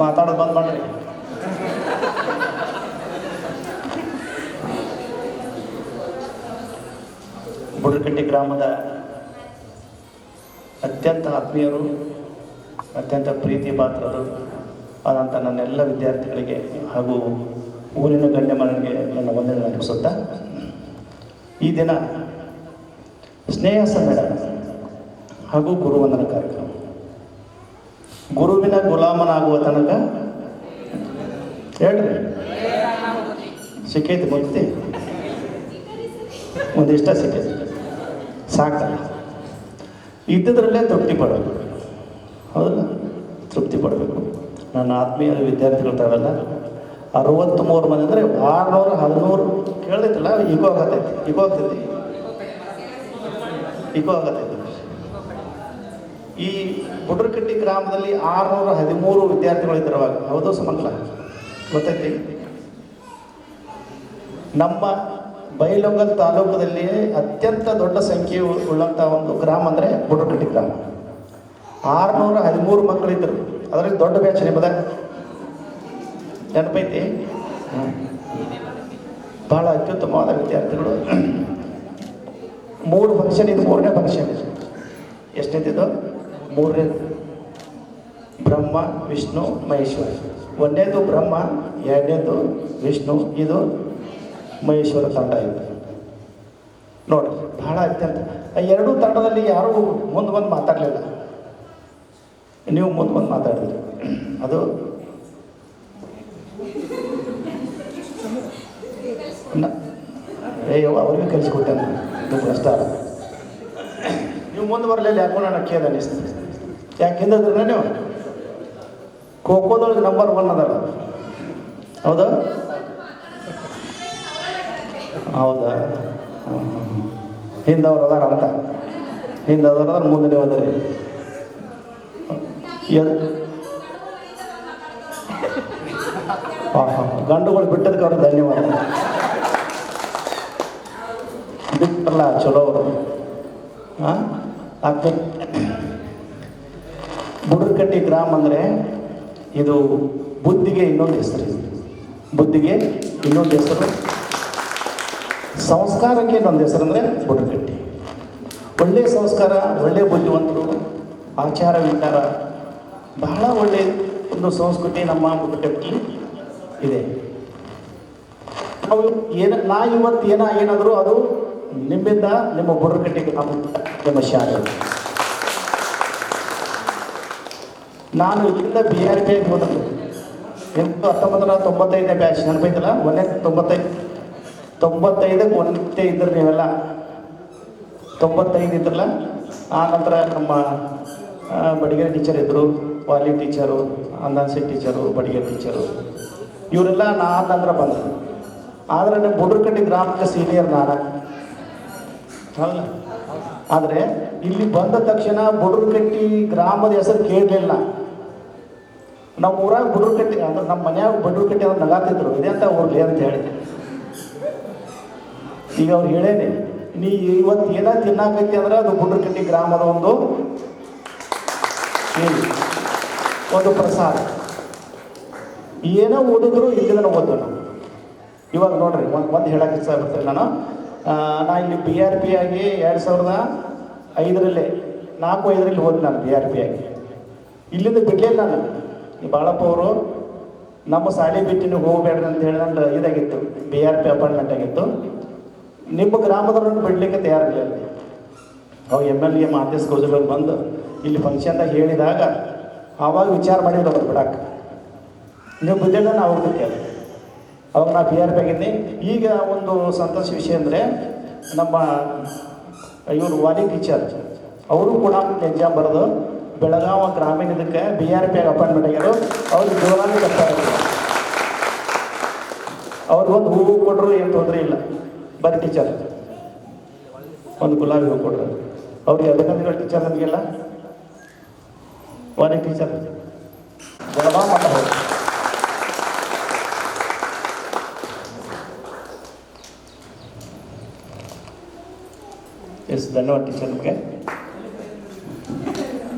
ಮಾತಾಡೋದು ಬಂದ್ ಮಾಡ್ರಿ. ಬುಡಕಟ್ಟಿ ಗ್ರಾಮದ ಅತ್ಯಂತ ಆತ್ಮೀಯರು, ಅತ್ಯಂತ ಪ್ರೀತಿ ಪಾತ್ರರು ಆದಂಥ ನನ್ನೆಲ್ಲ ವಿದ್ಯಾರ್ಥಿಗಳಿಗೆ ಹಾಗೂ ಊರಿನ ಗಣ್ಯಮಾನ್ಯರಿಗೆ ನನ್ನ ವಂದನೆ ಅರ್ಪಿಸುತ್ತಾ, ಈ ದಿನ ಸ್ನೇಹ ಸಮ್ಮೇಳನ ಹಾಗೂ ಗುರುವಂದನ ಕಾರ್ಯಕ್ರಮ. ಗುರುವಿನ ಗುಲಾಮನಾಗುವ ತನಕ ಹೇಳ್ರಿ ಸಿಕ್ಕೈತಿ ಮುಕ್ತಿ, ಒಂದಿಷ್ಟ ಸಿಕ್ಕೈತಿ ಸಾಕಲ್ಲ. ಇದ್ದದ್ರಲ್ಲೇ ತೃಪ್ತಿ ಪಡಬೇಕು, ಹೌದಲ್ಲ? ತೃಪ್ತಿ ಪಡಬೇಕು. ನನ್ನ ಆತ್ಮೀಯ ವಿದ್ಯಾರ್ಥಿಗಳು ತಾವೆಲ್ಲ 63 ಮಂದಿ ಅಂದರೆ 600 ಕೇಳ್ದೈತಲ್ಲ, ಈಗೋ ಆಗ್ತೈತಿ. ಈ ಬುಡ್ರಕಟ್ಟಿ ಗ್ರಾಮದಲ್ಲಿ 613 ವಿದ್ಯಾರ್ಥಿಗಳು ಇದ್ರವಾಗ, ಹೌದು ಸುಮಂಗಲ? ಗೊತ್ತೈತಿ? ನಮ್ಮ ಬೈಲಹೊಂಗಲ ತಾಲೂಕದಲ್ಲಿ ಅತ್ಯಂತ ದೊಡ್ಡ ಸಂಖ್ಯೆ ಉಳ್ಳಂಥ ಒಂದು ಗ್ರಾಮ ಅಂದರೆ ಬುಡ್ರಕಟ್ಟಿ ಗ್ರಾಮ. 613 ಮಕ್ಕಳಿದ್ದರು. ಅದರಲ್ಲಿ ದೊಡ್ಡ ಬ್ಯಾಚ್ ನಿಮ್ಮದ ನೆನಪೈತಿ? ಭಾಳ ಅತ್ಯುತ್ತಮವಾದ ವಿದ್ಯಾರ್ಥಿಗಳು. 3 ಫಂಕ್ಷನ್ ಇದು 3ನೇ ಫಂಕ್ಷನ್. ಎಷ್ಟನೇದಿದ್ದು? 3ನೇ. ಬ್ರಹ್ಮ, ವಿಷ್ಣು, ಮಹೇಶ್ವರ. 1ನೇದು ಬ್ರಹ್ಮ, 2ನೇದು ವಿಷ್ಣು, ಇದು ಮಹೇಶ್ವರ ತಂಡ. ಇದು ನೋಡಿ, ಬಹಳ ಅತ್ಯಂತ. 2 ತಂಡದಲ್ಲಿ ಯಾರೂ ಮುಂದೆ ಬಂದು ಮಾತಾಡಲಿಲ್ಲ. ನೀವು ಮುಂದೆ ಬಂದು ಮಾತಾಡಿದ್ರಿ. ಅದು ಅವ್ರಿಗೂ ಕಲಿಸ್ಕೊಟ್ಟೆ. ನೀವು ಕಷ್ಟ ಅಲ್ಲ, ನೀವು ಮುಂದೆ ಬರಲಿಲ್ಲ. ಯಾಕೋ ನಾನು ಕೇಳ ಅನ್ನಿಸ್ತು. ಯಾಕೆಂದ್ರೆ ನೀವು ಖೋಖೋದೊಳಗೆ ನಂಬರ್ 1 ಅದಲ್ಲ, ಹೌದಾ? ಹೌದಾ? ಹಿಂದವ್ರು ಅದಾರ ಅಂತ, ಹಿಂದವ್ರು ಮುಂದೆ ನೀವು ಅದರಿ. ಗಂಡುಗಳು ಬಿಟ್ಟದಕ್ಕೆ ಅವ್ರಿಗೆ ಧನ್ಯವಾದ. ಬಿಟ್ಟಲ್ಲ ಚಲೋ ಅವರು. ಆಗ್ತದೆ. ಬುಡ್ರಕಟ್ಟಿ ಗ್ರಾಮ ಅಂದರೆ ಇದು ಬುದ್ಧಿಗೆ ಇನ್ನೊಂದು ಹೆಸರು. ಬುದ್ಧಿಗೆ ಇನ್ನೊಂದು ಹೆಸರು, ಸಂಸ್ಕಾರಕ್ಕೆ ಇನ್ನೊಂದು ಹೆಸರು ಅಂದರೆ ಬುಡ್ರಕಟ್ಟಿ. ಒಳ್ಳೆಯ ಸಂಸ್ಕಾರ, ಒಳ್ಳೆಯ ಬುದ್ಧಿವಂತರು, ಆಚಾರ ವಿಚಾರ, ಬಹಳ ಒಳ್ಳೆಯ ಒಂದು ಸಂಸ್ಕೃತಿ ನಮ್ಮ ಬುಡ್ರಕಟ್ಟಿ ಇದೆ. ನಾವು ನಾ ಇವತ್ತು ಏನಾದರೂ ಅದು ನಿಮ್ಮಿಂದ, ನಿಮ್ಮ ಬುಡ್ರಕಟ್ಟಿ ಗ್ರಾಮ, ನಿಮ್ಮ ಶಾಲೆ. ನಾನು ಇಲ್ಲಿಂದ BRP ಹೋದದ್ದು 1995ನೇ ಬ್ಯಾಚ್. ನೆನಪೈತಲ್ಲ? 95ಕ್ಕೆ ಒಂದೇ ಇದ್ದರು ನೀವೆಲ್ಲ. 95 ಇದ್ರಲ್ಲ. ಆ ನಂತರ ನಮ್ಮ ಬಡಿಗೆರೆ ಟೀಚರ್ ಇದ್ದರು, ವಾಲಿ ಟೀಚರು, ಅಂದಾನ್ಸಿ ಟೀಚರು, ಬಡಿಗೆರೆ ಟೀಚರು, ಇವರೆಲ್ಲ ನಂತರ ಬಂದರು. ಆದರೆ ನಮ್ಮ ಬುಡ್ರಕಟ್ಟಿ ಗ್ರಾಮಕ್ಕೆ ಸೀನಿಯರ್ ನಾನು, ಹೌದಲ್ಲ? ಆದರೆ ಇಲ್ಲಿ ಬಂದ ತಕ್ಷಣ ಬುಡ್ರಕಟ್ಟಿ ಗ್ರಾಮದ ಹೆಸರು ಕೇಳಲಿಲ್ಲ. ನಮ್ಮ ಊರಾಗ ಬುಡ್ರಕಟ್ಟಿ ಅಂದ್ರೆ ನಮ್ಮ ಮನ್ಯಾಗ ಬುಡ್ರಕಟ್ಟಿ ಅವ್ರು ನಗಾತಿದ್ರು, ಇದೆ ಅಂತ ಊರ್ಲಿ ಅಂತ ಹೇಳಿ. ಈಗ ಅವ್ರು ಹೇಳೇನೆ, ನೀ ಇವತ್ತು ಏನ ತಿನ್ನಾಕೈತಿ ಅಂದ್ರೆ ಅದು ಬುಡ್ರಕಟ್ಟಿ ಗ್ರಾಮದ ಒಂದು ಪ್ರಸಾದ. ಏನೋ ಓದಿದ್ರು ಇಲ್ಲಿಂದ ಓದೋ ನಾವು. ಇವಾಗ ನೋಡ್ರಿ, ಒಂದು ಹೇಳಕ್ಕೆ ಇಷ್ಟ ಬರ್ತೀನಿ ನಾನು. ಇಲ್ಲಿ BRP ಆಗಿ 2005ರಲ್ಲಿ 4-5ರಲ್ಲಿ ಹೋದ್ ನಾನು BRP ಆಗಿ. ಇಲ್ಲಿಂದ ಬಿಡಲಿಲ್ಲ ನಾನು. ಈ ಬಾಳಪ್ಪ ಅವರು ನಮ್ಮ ಶಾಲೆ ಬಿಟ್ಟು ನೀವು ಹೋಗಬೇಡ್ರಿ ಅಂತ ಹೇಳಿ ನನ್ನ ಇದಾಗಿತ್ತು, BRP ಅಪಾಯಿಂಟ್ಮೆಂಟ್ ಆಗಿತ್ತು. ನಿಮ್ಮ ಗ್ರಾಮದವ್ರನ್ನ ಬಿಡಲಿಕ್ಕೆ ತಯಾರಿರಲಿಲ್ಲ. ಅವಾಗ MLA ಮಾತೇಶ್ ಗೌಜಗಳು ಬಂದು ಇಲ್ಲಿ ಫಂಕ್ಷನ್ದಾಗ ಹೇಳಿದಾಗ ಆವಾಗ ವಿಚಾರ ಮಾಡಿದ್ರು ಅವ್ರು ಬಿಡಕ್ಕೆ. ನೀವು ಬಿಡಲಿಲ್ಲ, ನಾವು ಹೋಗ್ಬಿಟ್ಟೆ. ಅವಾಗ ನಾ BRP ಆಗಿದ್ದೀನಿ. ಈಗ ಒಂದು ಸಂತೋಷ ವಿಷಯ ಅಂದರೆ ನಮ್ಮ ಇವರು ವಾಲಿ ಟೀಚರ್ ಅವರು ಕೂಡ ಎಕ್ಸಾಮ್ ಬರೆದು ಬೆಳಗಾವಿ ಗ್ರಾಮೀಣ ಇದಕ್ಕೆ BRP ಆಗಿ ಅಪಾಯಿಂಟ್ಮೆಂಟ್ ಆಗ್ಯಾರು. ಅವ್ರಿಗೆ ಜೋರಾಗಿ ಬರ್ತಾರೆ. ಅವ್ರಿಗೊಂದು ಹೂವು ಕೊಟ್ಟರು ಏನು ತೊಂದರೆ ಇಲ್ಲ. ಬರೀ ಟೀಚರ್ ಒಂದು ಗುಲಾಬಿ ಹೂವು ಕೊಟ್ಟರು. ಅವ್ರಿಗೆ ಅಭಿನಂದನೆಗಳು ಟೀಚರ್. ನಮಗೆಲ್ಲ ವಾಲಿ ಟೀಚರ್ ಬೆಳಗಾವಿ ಮಾತಾಡೋದು. ಎಸ್, ಧನ್ಯವಾದ ಟೀಚರ್. ನಮಗೆ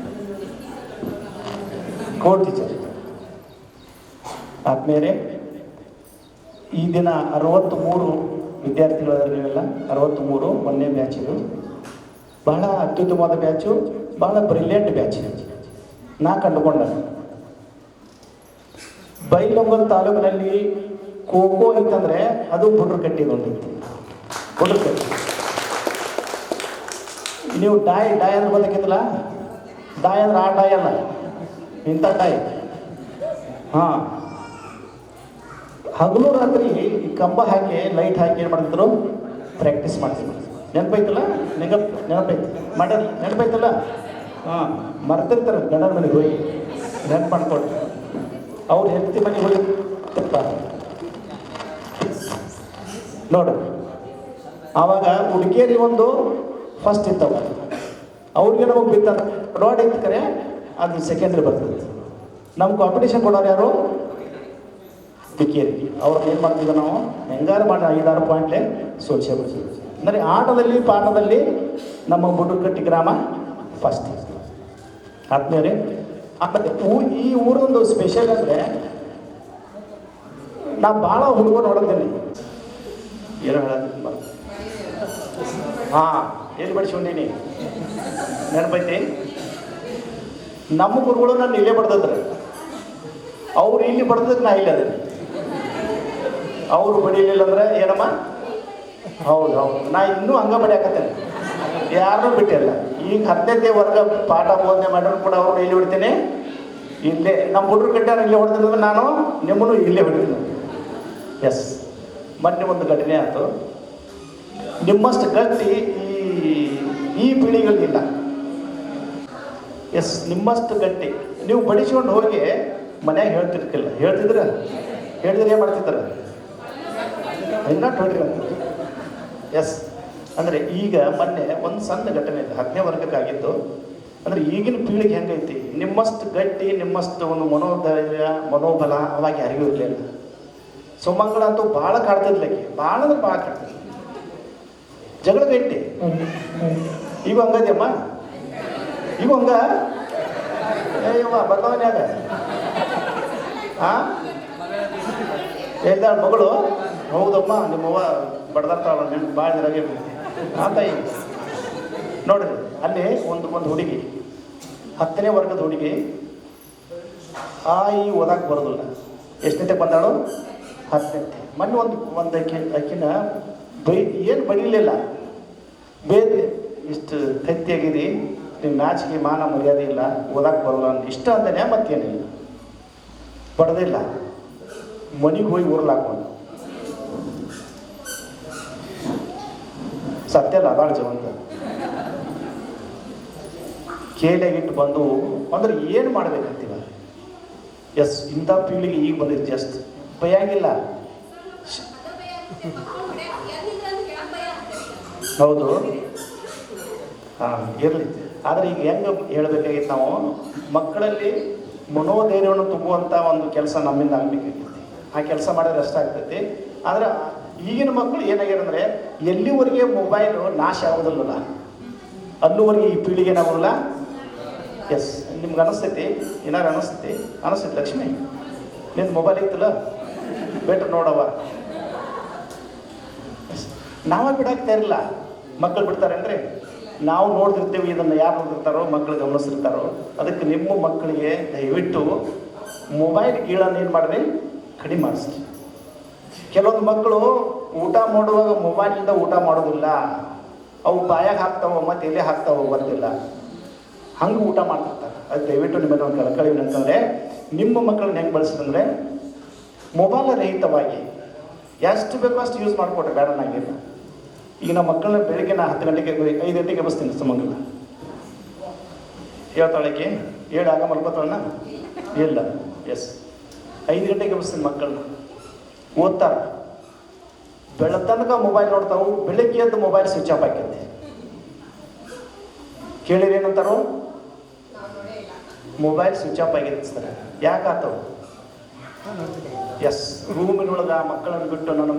ಕೋಡ್ ಟೀಚರ್ ಆದ್ಮೇಲೆ ಈ ದಿನ 63 ವಿದ್ಯಾರ್ಥಿಗಳಿರಲಿಲ್ಲ, 63 ಒಂದನೇ ಬ್ಯಾಚ್. ಇದು ಬಹಳ ಅತ್ಯುತ್ತಮವಾದ ಬ್ಯಾಚು, ಬಹಳ ಬ್ರಿಲಿಯಂಟ್ ಬ್ಯಾಚ್. ನಾ ಕಂಡುಕೊಂಡ ಬೈಲಹೊಂಗಲ ತಾಲೂಕಿನಲ್ಲಿ ಖೋ ಇತ್ತಂದರೆ ಅದು ಬುಡ್ರಕಟ್ಟಿದೊಂದಿತ್ತು. ಬುಡ್ರಕಟ್ಟಿ ನೀವು ಡಾಯ್ ಅಂದ್ರೆ ಗೊತ್ತಾಗಿತ್ತಲ್ಲ, ಡಾಯ್ ಅಂದ್ರೆ ಆ ಡಾಯ್ ಅಲ್ಲ, ಇಂಥ ಡಾಯ್. ಹಾಂ, ಹಗಲು ರಾತ್ರಿ ಈ ಕಂಬ ಹಾಕಿ ಲೈಟ್ ಹಾಕಿ ಏನು ಮಾಡ್ತಿದ್ರು, ಪ್ರಾಕ್ಟೀಸ್ ಮಾಡ್ತಿದ್ರು. ನೆನಪೈತಲ್ಲ, ನೆನಪೈತಿ ಮಾಡ್ಯಾರ, ನೆನಪೈತಲ್ಲ. ಹಾಂ, ಮರ್ತಿರ್ತಾರೆ ಗಂಡನ ಮನೆಗೆ ಹೋಗಿ ನೆನಪು ಮಾಡ್ಕೊಳ್ರಿ. ಅವ್ರು ಹೆಂಡತಿ ಮನೆಗೆ ಹೋಗಿ ತಿರ್ತಾರೆ ನೋಡ್ರಿ. ಆವಾಗ ಹುಡುಗಿಯರಿ ಒಂದು ಫಸ್ಟ್ ಇತ್ತವ, ಅವ್ರಿಗೆ ನಮಗೆ ಬಿತ್ತ ರೋಡ್ ಇತ್ತು ಕರೆ, ಅದು ಸೆಕೆಂಡ್ರಿ ಬರ್ತದೆ. ನಮ್ಮ ಕಾಂಪಿಟೇಷನ್ ಕೊಡೋರು ಯಾರು, ಹುಡುಗಿಯರಿಗೆ. ಅವ್ರನ್ನ ಏನು ಮಾಡ್ತಿದ್ದ ನಾವು, ಹೆಂಗಾರು ಮಾಡಿ 5-6 ಪಾಯಿಂಟ್ಲೆ ಸೋಲ್ಸೇಬಿಡ್ತೀವಿ. ಅಂದರೆ ಆಟದಲ್ಲಿ ಪಾಠದಲ್ಲಿ ನಮ್ಮ ಬುಡ್ರಕಟ್ಟಿ ಗ್ರಾಮ ಫಸ್ಟ್. ಆದ್ಮೇಲೆ ಆಮೇಲೆ ಈ ಊರೊಂದು ಸ್ಪೆಷಲ್ ಅಂದರೆ, ನಾ ಭಾಳ ಹುಡುಗರು ನೋಡೋದೇನೆ ಏನೋ ಹೇಳೋದು. ಹಾಂ, ಎಲ್ಲಿ ಬಡಿಸ್ಕೊಂಡೀನಿ ನೆನಪೈತಿ. ನಮ್ಮ ಗುರುಗಳು ನಾನು ಇಲ್ಲೇ ಬಡ್ದಿದ್ರೆ, ಅವ್ರು ಇಲ್ಲಿ ಬಡ್ದಕ್ಕೆ ನಾ ಇಲ್ಲ ಅದೇ. ಅವ್ರು ಬಡಿಲಿಲ್ಲ ಅಂದ್ರೆ ಏನಮ್ಮ, ಹೌದು, ನಾ ಇನ್ನೂ ಹಂಗ ಬಡಿಯಾಕತ್ತೇನೆ, ಯಾರನ್ನೂ ಬಿಟ್ಟಿಲ್ಲ. ಈಗ 10ನೇ ವರ್ಗ ಪಾಠ ಬೋಧನೆ ಮಾಡಿದ್ರು ಕೂಡ ಅವ್ರನ್ನ ಇಲ್ಲಿ ಹೊಡಿತೇನೆ, ಇಲ್ಲೇ ನಮ್ಮ ಹುಡುಗರು ಕಟ್ಟಾರ ಇಲ್ಲೇ ಹೊಡೆದಿದ್ರೆ ನಾನು ನಿಮ್ಮನ್ನು ಇಲ್ಲೇ ಹೊಡಿತೀನಿ. ಎಸ್, ಮೊನ್ನೆ ಒಂದು ಘಟನೆ ಆಯಿತು. ನಿಮ್ಮಷ್ಟು ಗಟ್ಟಿ ಈ ಪೀಳಿಗೆಗಳಿಲ್ಲ. ಎಸ್, ನಿಮ್ಮಷ್ಟು ಗಟ್ಟಿ ನೀವು ಬಡಿಸ್ಕೊಂಡು ಹೋಗಿ ಮನ್ಯಾಗ ಹೇಳ್ತಿರ್ಕಿಲ್ಲ. ಹೇಳಿದ್ರೆ ಏನು ಮಾಡ್ತಿದ್ದಾರೆ, ಇನ್ನೂ ಹೊಡ್ರಿ ಅಂತ. ಎಸ್, ಅಂದರೆ ಈಗ ಮೊನ್ನೆ ಒಂದು ಸಣ್ಣ ಘಟನೆ ಇದೆ, 10ನೇ ವರ್ಗಕ್ಕಾಗಿತ್ತು. ಅಂದರೆ ಈಗಿನ ಪೀಳಿಗೆ ಹೆಂಗೈತಿ, ನಿಮ್ಮಷ್ಟು ಗಟ್ಟಿ, ನಿಮ್ಮಷ್ಟು ಒಂದು ಮನೋಧೈರ್ಯ ಮನೋಬಲ ಅವಾಗ ಯಾರಿಗೂ ಇರಲಿಲ್ಲ. ಸುಮಂಗಳಂತೂ ಭಾಳ ಕಾಡ್ತಿದ್ಲಕ್ಕೆ, ಭಾಳ ಅಂದ್ರೆ ಭಾಳ ಕಾಡ್ತಿದ್ಲು, ಜಗಳ ಗಟ್ಟಿ. ಈಗ ಹಂಗದ್ಯಮ್ಮ, ಈಗ ಹಂಗ ಏಯವ್ವ ಬರ್ತಾವನ್ಯಾಗ. ಹಾಂ, ಹೇಳ್ದಾಳ ಮಗಳು, ಹೌದಮ್ಮ ನಿಮ್ಮವ್ವ ಬಡ್ದಾಡ್ತಾಳ, ನಿಮ್ಗೆ ಭಾಳ ಇರಾಗೆ ತಾಯಿ. ನೋಡ್ರಿ, ಅಲ್ಲಿ ಒಂದು ಹುಡುಗಿ 10ನೇ ವರ್ಗದ ಹುಡುಗಿ, ಈ ಓದಾಕೆ ಬರೋದಿಲ್ಲ. ಎಷ್ಟನೇ ಬಂದಾಳು, 10ನೇ. ಮೊನ್ನೆ ಒಂದು ಅಕ್ಕಿನ ಏನು ಬಡಿಲಿಲ್ಲ, ಬೇರೆ ಇಷ್ಟು ಕತ್ತಿಯಾಗಿರಿ, ನೀವು ನಾಚಿಕೆ ಮಾನ ಮರ್ಯಾದೆ ಇಲ್ಲ, ಓದಾಕೆ ಬರೋಲ್ಲ ಅಂತ ಇಷ್ಟ ಅಂತಾನೆ ಮತ್ತೇನಿಲ್ಲ, ಬಡ್ದಿಲ್ಲ. ಮನೆಗೆ ಹೋಗಿ ಊರ್ಲಾಕೊಂಡು ಸತ್ಯಲ್ಲ ಅದಾಳ ಜೀವಂತ. ಕೇಳಿಯಾಗಿಟ್ಟು ಬಂದು ಅಂದ್ರೆ ಏನು ಮಾಡ್ಬೇಕಂತೀವ. ಎಸ್, ಇಂಥ ಪೀಳಿಗೆ ಈಗ ಬಂದಿದ್ದು ಜಸ್ಟ್ ಭಯಾಂಗಿಲ್ಲ. ಹೌದು, ಹಾಂ, ಇರಲಿ. ಆದರೆ ಈಗ ಹೆಂಗೆ ಹೇಳ್ಬೇಕಾಗಿತ್ತು, ನಾವು ಮಕ್ಕಳಲ್ಲಿ ಮನೋಧೈರ್ಯವನ್ನು ತುಂಬುವಂಥ ಒಂದು ಕೆಲಸ ನಮ್ಮಿಂದ ಆಗಬೇಕಾಗಿತ್ತು. ಆ ಕೆಲಸ ಮಾಡಿದ್ರೆ ಅಷ್ಟ ಆಗ್ತೈತಿ. ಆದರೆ ಈಗಿನ ಮಕ್ಕಳು ಏನಾಗ್ಯಾರಂದರೆ, ಎಲ್ಲಿವರೆಗೆ ಮೊಬೈಲು ನಾಶ ಆಗೋದಿಲ್ಲ ಅಲ್ಲಿವರೆಗೆ ಈ ಪೀಳಿಗೆ ಏನಾಗೋಲ್ಲ. ಎಸ್, ನಿಮ್ಗೆ ಅನಿಸ್ತೈತಿ, ಏನಾರು ಅನಿಸ್ತೈತಿ ಲಕ್ಷ್ಮಿ, ನಿಂದು ಮೊಬೈಲ್ ಇತ್ತಲ್ಲ ಬೆಟ್ರ್ ನೋಡವ. ನಾವೇ ಬಿಡಾಕ್ತಾ ಇರಲಿಲ್ಲ, ಮಕ್ಕಳು ಬಿಡ್ತಾರೆ ಅಂದರೆ ನಾವು ನೋಡ್ತಿರ್ತೀವಿ. ಇದನ್ನು ಯಾರು ನೋಡ್ತಿರ್ತಾರೋ ಮಕ್ಕಳು ಗಮನಿಸಿರ್ತಾರೋ. ಅದಕ್ಕೆ ನಿಮ್ಮ ಮಕ್ಕಳಿಗೆ ದಯವಿಟ್ಟು ಮೊಬೈಲ್ ಗೀಳನ್ನು ಏನು ಮಾಡಿರಿ, ಕಡಿಮೆ ಮಾಡಿಸಿ. ಕೆಲವೊಂದು ಮಕ್ಕಳು ಊಟ ಮಾಡುವಾಗ ಮೊಬೈಲಿಂದ ಊಟ ಮಾಡೋದಿಲ್ಲ, ಅವು ಬಾಯಾಗ ಹಾಕ್ತಾವ ಮತ್ತು ಎಲೆ ಹಾಕ್ತಾವ ಗೊತ್ತಿಲ್ಲ, ಹಂಗೆ ಊಟ ಮಾಡ್ತಿರ್ತಾರೆ. ಅದು ದಯವಿಟ್ಟು ನಿಮ್ಮನ್ನು ಒಂದು ಕಳ್ಕಳಿ ಅಂತಂದರೆ, ನಿಮ್ಮ ಮಕ್ಕಳನ್ನ ಹೆಂಗೆ ಬಳಸಿದಂದರೆ ಮೊಬೈಲ್ ರಹಿತವಾಗಿ ಎಷ್ಟು ಬೇಕೋ ಅಷ್ಟು ಯೂಸ್ ಮಾಡಿಕೊಟ್ರೆ ಬೇಡ ನಂಗಿಲ್ಲ. ಈಗ ನಮ್ಮ ಮಕ್ಕಳನ್ನ ಬೆಳಗ್ಗೆ 10 ಗಂಟೆಗೆ 5 ಗಂಟೆಗೆ ಎಬ್ಬಿಸ್ತೀನಿ ಸುಮಂಗಲ. ಹೇಳ್ತಾಳಕ್ಕೆ 7 ಆಗ ಮಲ್ಕೋತಾಳನ್ನ ಇಲ್ಲ. ಎಸ್, 5 ಗಂಟೆಗೆ ಎಬ್ಬಿಸ್ತೀನಿ ಮಕ್ಕಳನ್ನ, ಓದ್ತಾರೆ. ಬೆಳತನಕ ಮೊಬೈಲ್ ನೋಡ್ತಾವು, ಬೆಳಗ್ಗೆ ಎದ್ದು ಮೊಬೈಲ್ ಸ್ವಿಚ್ ಆಫ್ ಹಾಕೈತಿ. ಕೇಳಿರಿ ಏನಂತಾರೋ, ಮೊಬೈಲ್ ಸ್ವಿಚ್ ಆಫ್ ಆಗಿರ್ತಾರೆ. ಯಾಕಾತವು? ಎಸ್, ರೂಮಿನೊಳಗೆ ಆ ಮಕ್ಕಳನ್ನು ಬಿಟ್ಟು ನನ್ನ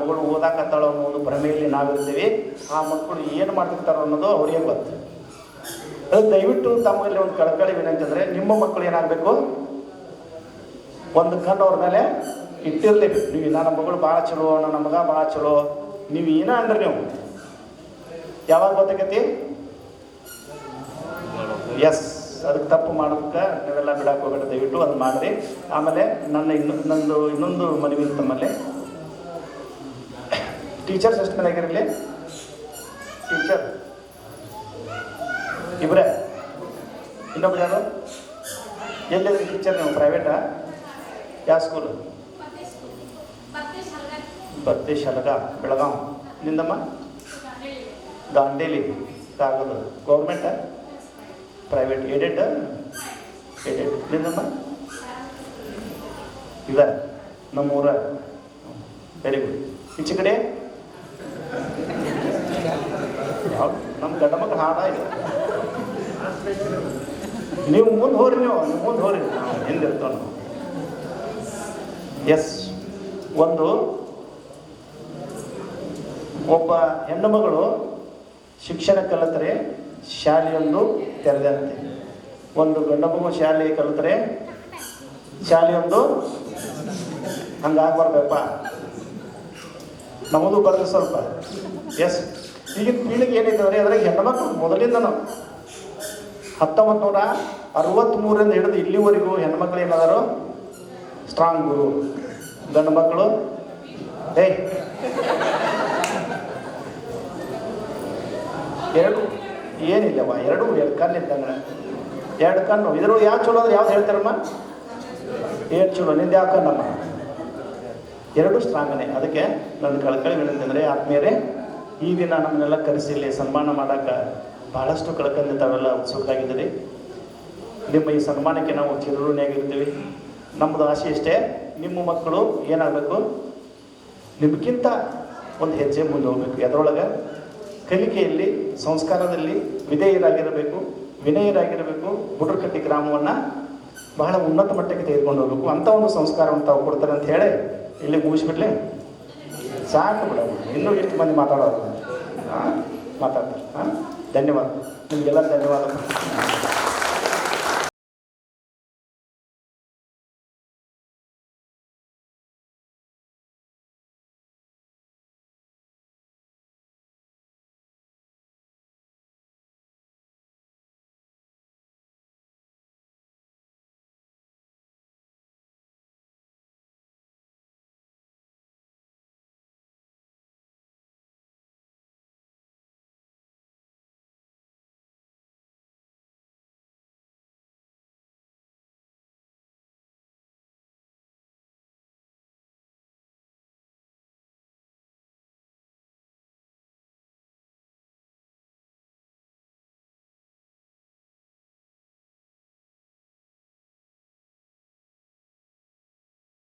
ಮಗಳು ಓದಾಕತ್ತಾಳೋ ಅನ್ನೋ ಒಂದು ಭ್ರಮೆಯಲ್ಲಿ ನಾವಿರ್ತೀವಿ. ಆ ಮಕ್ಕಳು ಏನು ಮಾಡ್ತಿರ್ತಾರೋ ಅನ್ನೋದು ಅವರಿಗೆ ಗೊತ್ತು. ಅದು ದಯವಿಟ್ಟು ತಮ್ಮಲ್ಲಿ ಒಂದು ಕಳಕಳಿ ಏನಂತಂದರೆ, ನಿಮ್ಮ ಮಕ್ಕಳು ಏನಾಗಬೇಕು, ಒಂದು ಕಣ್ಣು ಅವ್ರ ಮೇಲೆ ಇಟ್ಟಿರ್ಲೇಬೇಕು. ನೀವು ನನ್ನ ಮಗಳು ಭಾಳ ಚಲೋ, ನನ್ನ ಮಗ ಭಾಳ ಚಲೋ, ನೀವು ಏನ ಅಂದ್ರೆ ನೀವು ಯಾವಾಗ ಗೊತ್ತಾಗೈತಿ? ಎಸ್, ಅದಕ್ಕೆ ತಪ್ಪು ಮಾಡೋದಕ್ಕೆ ನೀವೆಲ್ಲ ಬಿಡಕ್ಕೆ ಹೋಗ್ಬೇಡ, ದಯವಿಟ್ಟು ಅದು ಮಾಡಿರಿ. ಆಮೇಲೆ ಇನ್ನೊಂದು ಮನವಿ ತಮ್ಮಲ್ಲಿ, ಟೀಚರ್ಸ್ ಎಷ್ಟು ಮಂದಿ ಆಗಿರಲಿ? ಟೀಚರ್ ಇಬ್ಬರೇ, ಇನ್ನೊಬ್ರು ಯಾರು? ಎಲ್ಲಿದ್ರಿ ಟೀಚರ್ ನೀವು? ಪ್ರೈವೇಟಾ? ಯಾವ ಸ್ಕೂಲು? ಬತ್ತೇಶ್ ಹಲಗ, ಬೆಳಗಾಂ. ನಿಂದಮ್ಮ? ದಾಂಡೇಲಿ ಕಾಗದ. ಗೌರ್ಮೆಂಟ? ಪ್ರೈವೇಟ್? ಏಡೆಡ್? ಏಡೆಡ್. ನಿಂದಮ್ಮ? ಇಲ್ಲ, ನಮ್ಮೂರ. Very good. ಈಚೆ ಕಡೆ ಯಾವ ನಮ್ಮ ಗಂಡ ಮಕ್ಕಳು ಹಾಡ ಇದೆ. ನೀವು ಮುಂದೆ ಹೋರಿ, ನೀವು ಮುಂದೆ ಹೋರಿ, ನಾವು ಹಿಂದಿರ್ತಾವ ನಾವು. ಎಸ್, ಒಬ್ಬ ಹೆಣ್ಣು ಮಗಳು ಶಿಕ್ಷಣ ಕಲಿತರೆ ಶಾಲೆಯೊಂದು ತೆರೆದಂತೆ, ಒಂದು ಗಂಡು ಮಗು ಶಾಲೆ ಕಲಿತರೆ ಶಾಲೆಯೊಂದು ಹಂಗಾಗ್ಬಾರ್ದಪ್ಪ. ನಮ್ಮದು ಬರ್ತದೆ ಸ್ವಲ್ಪ. ಎಸ್, ಈಗಿನ ಪೀಳಿಗೆ ಏನಿದೆ ಅಂದರೆ ಅದ್ರಾಗ ಹೆಣ್ಮಕ್ಳು ಮೊದಲಿಂದ ನಾವು 1963 ಹಿಡಿದು ಇಲ್ಲಿವರೆಗೂ ಹೆಣ್ಮಕ್ಳು ಏನಾದರೂ ಸ್ಟ್ರಾಂಗ್ ಗುರು. ಗಂಡು ಮಕ್ಕಳು ಎರಡು ಏನಿಲ್ಲವ, ಎರಡು ಕಣ್ಣಿದ್ದಂಗೆ, ಎರಡು ಕಣ್ಣು. ಇದ್ರ ಯಾವ್ದು ಚಲೋ ಅಂದ್ರೆ ಯಾವ್ದು ಹೇಳ್ತಾರಮ್ಮ? ಏನು ಚಲೋ? ನಿಂದು ಯಾವ ಕಣ್ಣಮ್ಮ? ಎರಡು ಸ್ಟ್ರಾಂಗನೇ. ಅದಕ್ಕೆ ನನ್ನ ಕಳ್ಕಳಿ ವಿನಂತಿ ಅಂದರೆ, ಆತ್ಮೀಯರೇ, ಈ ದಿನ ನಮ್ಮನ್ನೆಲ್ಲ ಕರೆಸಿ ಇಲ್ಲಿ ಸನ್ಮಾನ ಮಾಡೋಕ್ಕೆ ಭಾಳಷ್ಟು ಕಳ್ಕಂದು ತಾವೆಲ್ಲ ಉತ್ಸುಕರಾಗಿದ್ದೀರಿ. ನಿಮ್ಮ ಈ ಸನ್ಮಾನಕ್ಕೆ ನಾವು ಚಿರಋಣಿಯಾಗಿರ್ತೀವಿ. ನಮ್ಮದು ಆಸೆ ಇಷ್ಟೇ, ನಿಮ್ಮ ಮಕ್ಕಳು ಏನಾಗಬೇಕು, ನಿಮಗಿಂತ ಒಂದು ಹೆಜ್ಜೆ ಮುಂದೆ ಹೋಗ್ಬೇಕು. ಅದರೊಳಗೆ ಕಲಿಕೆಯಲ್ಲಿ, ಸಂಸ್ಕಾರದಲ್ಲಿ ವಿಧೇಯರಾಗಿರಬೇಕು, ವಿನಯರಾಗಿರಬೇಕು. ಬುಡ್ರಕಟ್ಟಿ ಗ್ರಾಮವನ್ನು ಬಹಳ ಉನ್ನತ ಮಟ್ಟಕ್ಕೆ ತೆಗೆದುಕೊಂಡು ಹೋಗಬೇಕು. ಅಂಥ ಒಂದು ಸಂಸ್ಕಾರವನ್ನು ತಾವು ಕೊಡ್ತಾರೆ ಅಂತ ಹೇಳಿ ಇಲ್ಲಿ ಮುಗಿಸ್ಬಿಡ್ಲಿ. ಸಾಕು ಬಿಡೋದು, ಇನ್ನೂ ಎಷ್ಟು ಮಂದಿ ಮಾತಾಡೋದು ಮಾತಾಡ್ತಾರೆ. ಧನ್ಯವಾದ ನಿಮಗೆಲ್ಲ, ಧನ್ಯವಾದ.